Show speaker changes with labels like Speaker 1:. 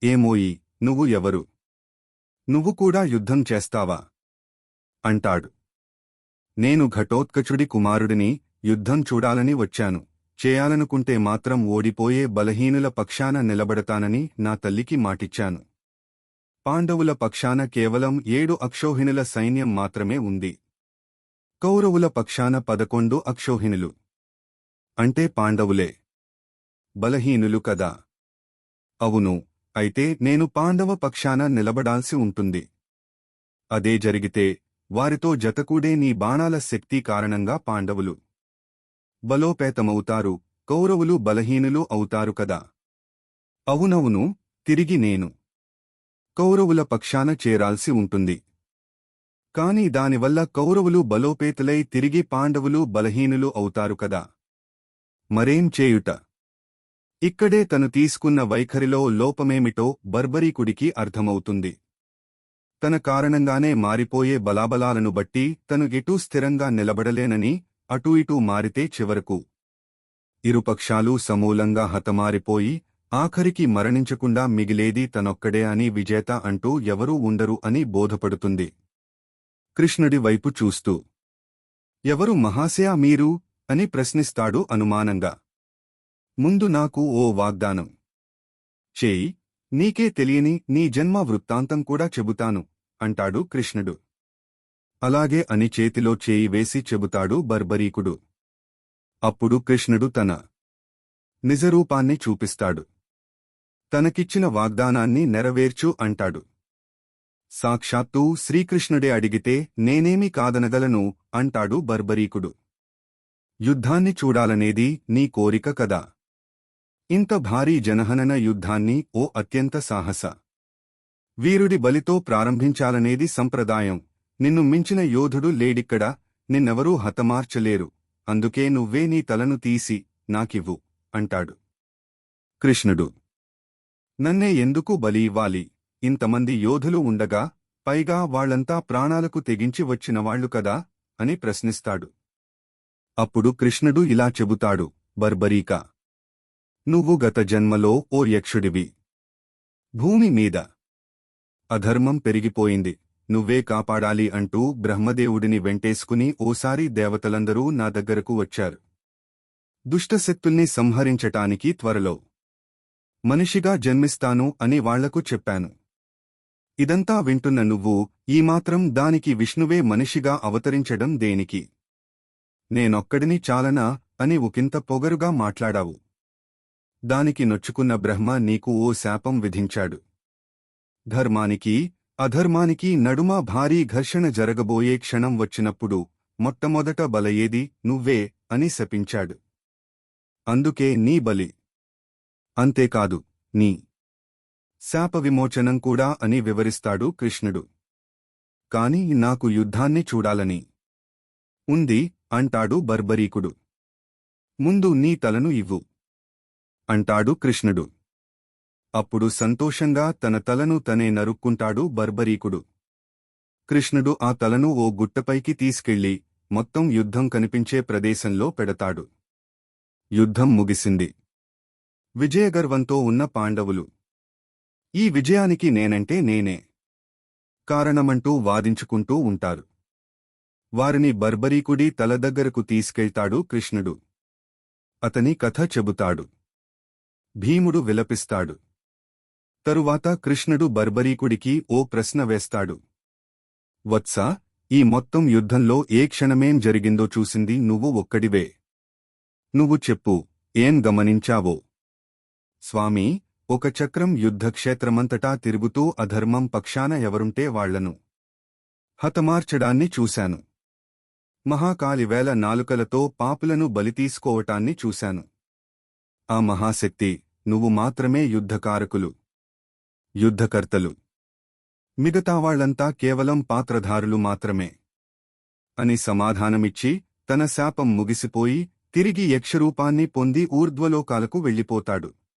Speaker 1: ఏమోయి, నువ్వు ఎవరు? నువ్వు కూడా యుద్ధం చేస్తావా? అంటాడు. నేను ఘటోత్కచుడి కుమారుడిని, యుద్ధం చూడాలని వచ్చాను. చేయాలనుకుంటే మాత్రం ఓడిపోయే బలహీనుల పక్షాన నిలబడతానని నా తల్లికి మాటిచ్చాను. పాండవుల పక్షాన కేవలం 7 అక్షౌహిణుల సైన్యం మాత్రమే ఉంది. కౌరవుల పక్షాన 11 అక్షౌహిణులు. అంటే పాండవులే బలహీనులు కదా? అవును. అయితే నేను పాండవ పక్షాన నిలబడాల్సి ఉంటుంది. అదే జరిగితే వారితో జతకూడే నీ బాణాల శక్తి కారణంగా పాండవులు బలోపేతమవుతారు, కౌరవులు బలహీనులు అవుతారు కదా? అవునవును. తిరిగి నేను కౌరవుల పక్షాన చేరాల్సి ఉంటుంది. కాని దానివల్ల కౌరవులు బలోపేతులై తిరిగి పాండవులు బలహీనులు అవుతారు కదా? మరేం చేయుట? ఇక్కడే తను తీసుకున్న వైఖరిలో లోపమేమిటో బర్బరీకుడికి అర్థమవుతుంది. తన కారణంగానే మారిపోయే బలాబలాలను బట్టి తను ఎటూ స్థిరంగా నిలబడలేనని, అటూ ఇటూ మారితే చివరకు ఇరుపక్షాలూ సమూలంగా హతమారిపోయి ఆఖరికి మరణించకుండా మిగిలేది తనొక్కడే అని విజేత అంటూ ఎవరూ ఉండరు అని బోధపడుతుంది. కృష్ణుడి వైపు చూస్తూ, ఎవరు మహాశయా మీరు? అని ప్రశ్నిస్తాడు అనుమానంగా. ముందు నాకు ఓ వాగ్దానం చేయి, నీకే తెలియని నీ జన్మ వృత్తాంతం కూడా చెబుతాను అంటాడు కృష్ణుడు. అలాగే అని చేతిలో చేయి వేసి చెబుతాడు బర్బరీకుడు. అప్పుడు కృష్ణుడు తన నిజరూపాన్ని చూపిస్తాడు. తనకిచ్చిన వాగ్దానాన్ని నెరవేర్చు అంటాడు. సాక్షాత్తూ శ్రీకృష్ణుడే అడిగితే నేనేమి కాదనగలను అంటాడు బర్బరీకుడు. యుద్ధాన్ని చూడాలనేది నీ కోరిక కదా? ఇంత భారీ జనహనన యుద్ధాన్ని ఓ అత్యంత సాహస వీరుడి బలితో ప్రారంభించాలనేది సంప్రదాయం. నిన్ను మించిన యోధుడు లేడిక్కడ, నిన్నెవరూ హతమార్చలేరు. అందుకే నువ్వే నీ తలను తీసి నాకివ్వు అంటాడు. కృష్ణుడు, నన్నే ఎందుకు బలి ఇవ్వాలి? ఇంతమంది యోధులు ఉండగా, పైగా వాళ్లంతా ప్రాణాలకు తెగించి వచ్చినవాళ్లు కదా అని ప్రశ్నిస్తాడు. అప్పుడు కృష్ణుడు ఇలా చెబుతాడు, బర్బరీకా, నువ్వు గత జన్మలో ఓ యక్షుడివి. భూమి మీద అధర్మం పెరిగిపోయింది, నువ్వే కాపాడాలి అంటూ బ్రహ్మదేవుడిని వెంటేసుకుని ఓసారి దేవతలందరూ నా దగ్గరకు వచ్చారు. దుష్టశక్తుల్ని సంహరించటానికి త్వరలో మనిషిగా జన్మిస్తాను అని వాళ్లకు చెప్పాను. ఇదంతా వింటున్న నువ్వు ఈ మాత్రం దానికి విష్ణువే మనిషిగా అవతరించడం దేనికి? నేనొక్కడిని చాలనా అని ఒకంత పొగరుగా మాట్లాడావు. దానికి నొచ్చుకున్న బ్రహ్మ నీకు ఓ శాపం విధించాడు. ధర్మానికి అధర్మానికి నడుమ భారీ ఘర్షణ జరగబోయే క్షణం వచ్చినప్పుడు మొట్టమొదట బలయేది నువ్వే అని శపించాడు. అందుకే నీ బలి. అంతేకాదు, నీ శాప విమోచనం కూడా అని వివరిస్తాడు కృష్ణుడు. కాని నాకు యుద్ధాన్ని చూడాలని ఉంది అంటాడు బర్బరీకుడు. ముందు నీ తలను ఇవ్వు అంటాడు కృష్ణుడు. అప్పుడు సంతోషంగా తన తలను తనే నరుక్కుంటాడు బర్బరీకుడు. కృష్ణుడు ఆ తలను ఓ గుట్టపైకి తీసుకెళ్లి మొత్తం యుద్ధం కనిపించే ప్రదేశంలో పెడతాడు. యుద్ధం ముగిసింది. విజయగర్వంతో ఉన్న పాండవులు ఈ విజయానికి నేనంటే నేనే కారణమంటూ వాదించుకుంటూ ఉంటారు. వారిని బర్బరీకుడి తల దగ్గరకు తీసుకెళ్తాడు కృష్ణుడు. అతని కథ చెబుతాడు. భీముడు విలపిస్తాడు. తరువాత కృష్ణుడు బర్బరీకుడికి ఓ ప్రశ్న వేస్తాడు. వత్సా, ఈ మొత్తం యుద్ధంలో ఏ క్షణమేం జరిగిందో చూసింది నువ్వు ఒక్కడివే. నువ్వు చెప్పు, ఏం గమనించావో? స్వామీ, ఒక చక్రం యుద్ధక్షేత్రమంతటా తిరుగుతూ అధర్మం పక్షాన ఎవరుంటే వాళ్లను హతమార్చడాన్ని చూశాను. మహాకాళివేల నాలుకలతో పాపులను బలితీసుకోవటాన్ని చూశాను. ఆ మహాశక్తి నువ్వు మాత్రమే యుద్ధకారకులు, యుద్ధకర్తలు. మిగతావాళ్లంతా కేవలం పాత్రధారులు మాత్రమే అని సమాధానమిచ్చి తన శాపం ముగిసిపోయి తిరిగి యక్షరూపాన్ని పొంది ఊర్ధ్వలోకాలకు వెళ్ళిపోతాడు.